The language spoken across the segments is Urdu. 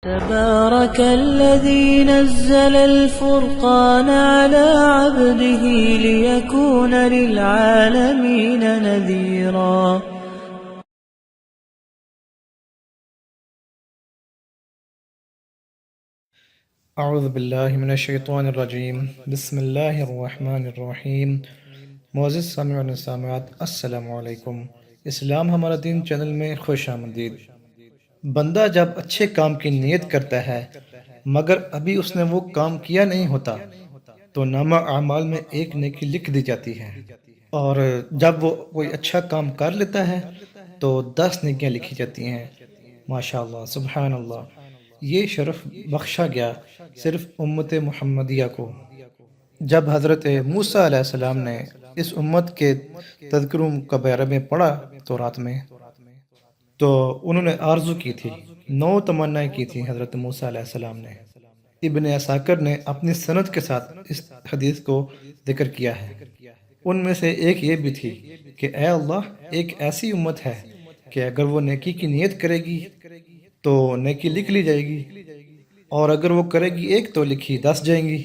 تبارك الذي نزل الفرقان على عبده ليكون للعالمين نذيرا. اعوذ باللہ من الشیطان الرجیم بسم اللہ الرحمن الرحیم. معزز سامعین و سامعات، السلام علیکم. اسلام ہمارا دین چینل میں خوش آمدید. بندہ جب اچھے کام کی نیت کرتا ہے مگر ابھی اس نے وہ کام کیا نہیں ہوتا تو نامہ اعمال میں ایک نیکی لکھ دی جاتی ہے، اور جب وہ کوئی اچھا کام کر لیتا ہے تو 10 نیکیاں لکھی جاتی ہیں. ماشاءاللہ، سبحان اللہ. یہ شرف بخشا گیا صرف امت محمدیہ کو. جب حضرت موسیٰ علیہ السلام نے اس امت کے تذکروں کے بارے میں پڑھا تو رات میں، تو انہوں نے آرزو کی تھی، 9 تمنائیں کی تھی حضرت موسیٰ علیہ السلام نے. ابن عساکر نے اپنی سند کے ساتھ اس حدیث کو ذکر کیا ہے. ان میں سے ایک یہ بھی تھی کہ اے اللہ، ایک ایسی امت ہے کہ اگر وہ نیکی کی نیت کرے گی تو نیکی لکھ لی جائے گی، اور اگر وہ کرے گی ایک تو لکھی 10 جائیں گی،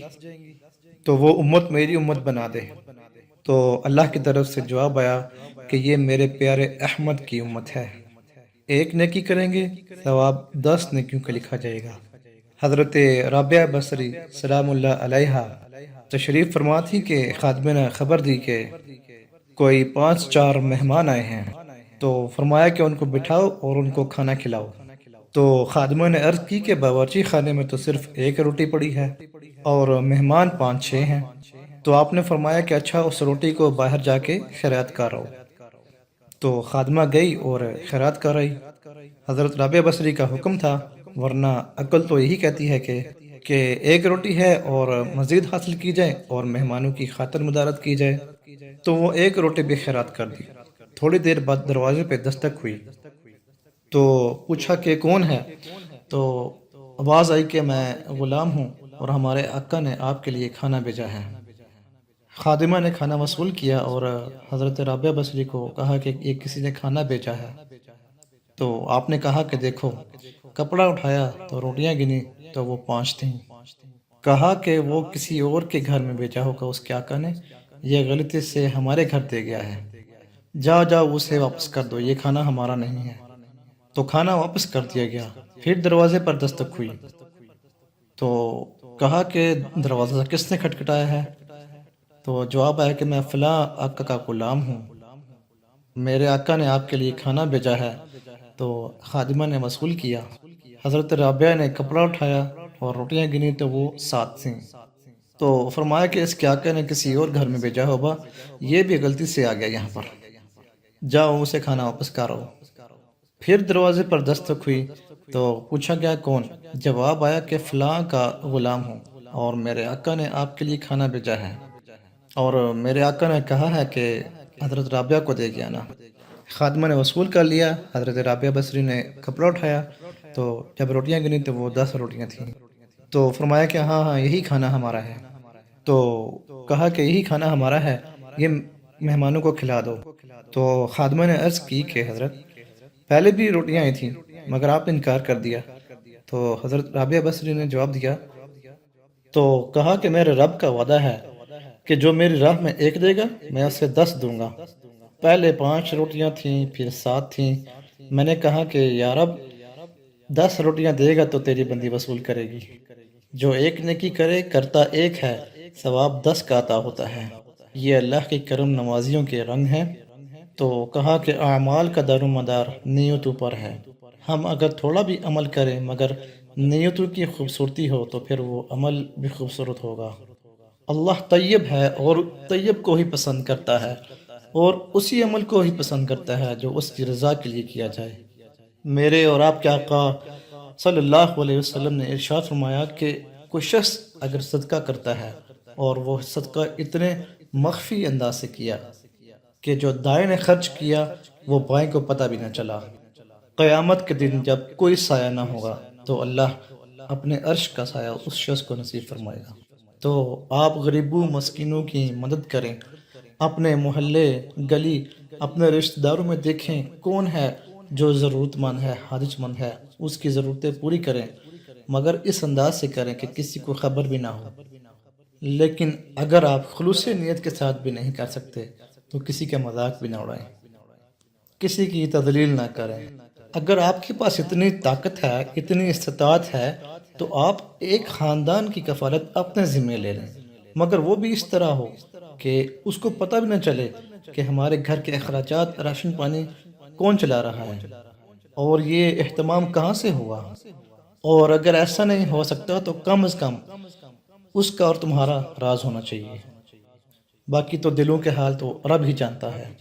تو وہ امت میری امت بنا دے. تو اللہ کی طرف سے جواب آیا کہ یہ میرے پیارے احمد کی امت ہے، ایک نیکی کریں گے ثواب 10 نیکیوں کا لکھا جائے گا. حضرت رابعہ بصری سلام اللہ علیہا تشریف فرما تھی کہ خادمہ نے خبر دی کہ کوئی 5-4 مہمان آئے ہیں، تو فرمایا کہ ان کو بٹھاؤ اور ان کو کھانا کھلاؤ. تو خادمہ نے عرض کی کہ باورچی خانے میں تو صرف ایک روٹی پڑی ہے اور مہمان 5-6 ہیں. تو آپ نے فرمایا کہ اچھا، اس روٹی کو باہر جا کے خیرات کر آؤ. تو خادمہ گئی اور خیرات کر آئی. حضرت رابعہ بصری کا حکم تھا، ورنہ عقل تو یہی کہتی ہے کہ ایک روٹی ہے اور مزید حاصل کی جائے اور مہمانوں کی خاطر مدارت کی جائے. تو وہ ایک روٹی بھی خیرات کر دی. تھوڑی دیر بعد دروازے پہ دستک ہوئی تو پوچھا کہ کون ہے؟ تو آواز آئی کہ میں غلام ہوں اور ہمارے آقا نے آپ کے لیے کھانا بھیجا ہے. خادمہ نے کھانا وصول کیا اور حضرت رابعہ بصری کو کہا کہ یہ کسی نے کھانا بھیجا ہے. تو آپ نے کہا کہ دیکھو. کپڑا اٹھایا تو روٹیاں گنی تو وہ 5 تھیں. کہا کہ وہ کسی اور کے گھر میں بھیجا ہوگا اس کے آقا نے، یہ غلطی سے ہمارے گھر دے گیا ہے، جاؤ جاؤ اسے واپس کر دو، یہ کھانا ہمارا نہیں ہے. تو کھانا واپس کر دیا گیا. پھر دروازے پر دستک ہوئی تو کہا کہ دروازہ کس نے کھٹکھٹایا ہے؟ تو جواب آیا کہ میں فلاں آقا کا غلام ہوں، میرے آقا نے آپ کے لیے کھانا بھیجا ہے. تو خادمہ نے وصول کیا. حضرت رابعہ نے کپڑا اٹھایا اور روٹیاں گنی تو وہ 7 تھیں. تو فرمایا کہ اس کے آقا نے کسی اور گھر میں بھیجا ہوگا، یہ بھی غلطی سے آ گیا یہاں پر، جاؤ اسے کھانا واپس کرو. پھر دروازے پر دستک ہوئی تو پوچھا گیا کون؟ جواب آیا کہ فلاں کا غلام ہوں اور میرے آقا نے آپ کے لیے کھانا بھیجا ہے، اور میرے آقا نے کہا ہے کہ حضرت رابعہ کو دے گیا نا. خادمہ نے وصول کر لیا. حضرت رابعہ بصری نے کپڑا اٹھایا تو جب روٹیاں گنی تو وہ 10 روٹیاں تھیں. تو فرمایا کہ ہاں ہاں، یہی کھانا ہمارا ہے. تو کہا کہ یہی کھانا ہمارا ہے، یہ مہمانوں کو کھلا دو. تو خادمہ نے عرض کی کہ حضرت، پہلے بھی روٹیاں آئی تھیں مگر آپ نے انکار کر دیا. تو حضرت رابعہ بصری نے جواب دیا، تو کہا کہ میرے رب کا وعدہ ہے کہ جو میری راہ میں ایک دے گا میں اسے 10 دوں گا. پہلے 5 روٹیاں تھیں، پھر 7 تھیں. میں نے کہا کہ یا رب، 10 روٹیاں دے گا تو تیری بندی وصول کرے گی. جو ایک نیکی کرے کرتا ایک ہے، ثواب 10 کا عطا ہوتا ہے. یہ اللہ کی کرم نوازیوں کے رنگ ہیں. تو کہا کہ اعمال کا دار و مدار نیتوں پر ہے. ہم اگر تھوڑا بھی عمل کریں مگر نیتوں کی خوبصورتی ہو تو پھر وہ عمل بھی خوبصورت ہوگا. اللہ طیب ہے اور طیب کو ہی پسند کرتا ہے، اور اسی عمل کو ہی پسند کرتا ہے جو اس کی رضا کے لیے کیا جائے. میرے اور آپ کے آقا صلی اللہ علیہ وسلم نے ارشاد فرمایا کہ کوئی شخص اگر صدقہ کرتا ہے اور وہ صدقہ اتنے مخفی انداز سے کیا کہ جو دائیں نے خرچ کیا وہ بائیں کو پتہ بھی نہ چلا، قیامت کے دن جب کوئی سایہ نہ ہوگا تو اللہ اپنے عرش کا سایہ اس شخص کو نصیب فرمائے گا. تو آپ غریبوں مسکینوں کی مدد کریں، اپنے محلے گلی اپنے رشتہ داروں میں دیکھیں کون ہے جو ضرورت مند ہے، حاجت مند ہے، اس کی ضرورتیں پوری کریں. مگر اس انداز سے کریں کہ کسی کو خبر بھی نہ ہو۔ لیکن اگر آپ خلوص نیت کے ساتھ بھی نہیں کر سکتے تو کسی کا مذاق بھی نہ اڑائیں، کسی کی تضلیل نہ کریں۔ اگر آپ کے پاس اتنی طاقت ہے، اتنی استطاعت ہے، تو آپ ایک خاندان کی کفالت اپنے ذمہ لے لیں، مگر وہ بھی اس طرح ہو کہ اس کو پتہ بھی نہ چلے کہ ہمارے گھر کے اخراجات، راشن پانی کون چلا رہا ہے اور یہ اہتمام کہاں سے ہوا۔ اور اگر ایسا نہیں ہو سکتا تو کم از کم اس کا اور تمہارا راز ہونا چاہیے، باقی تو دلوں کے حال تو رب ہی جانتا ہے۔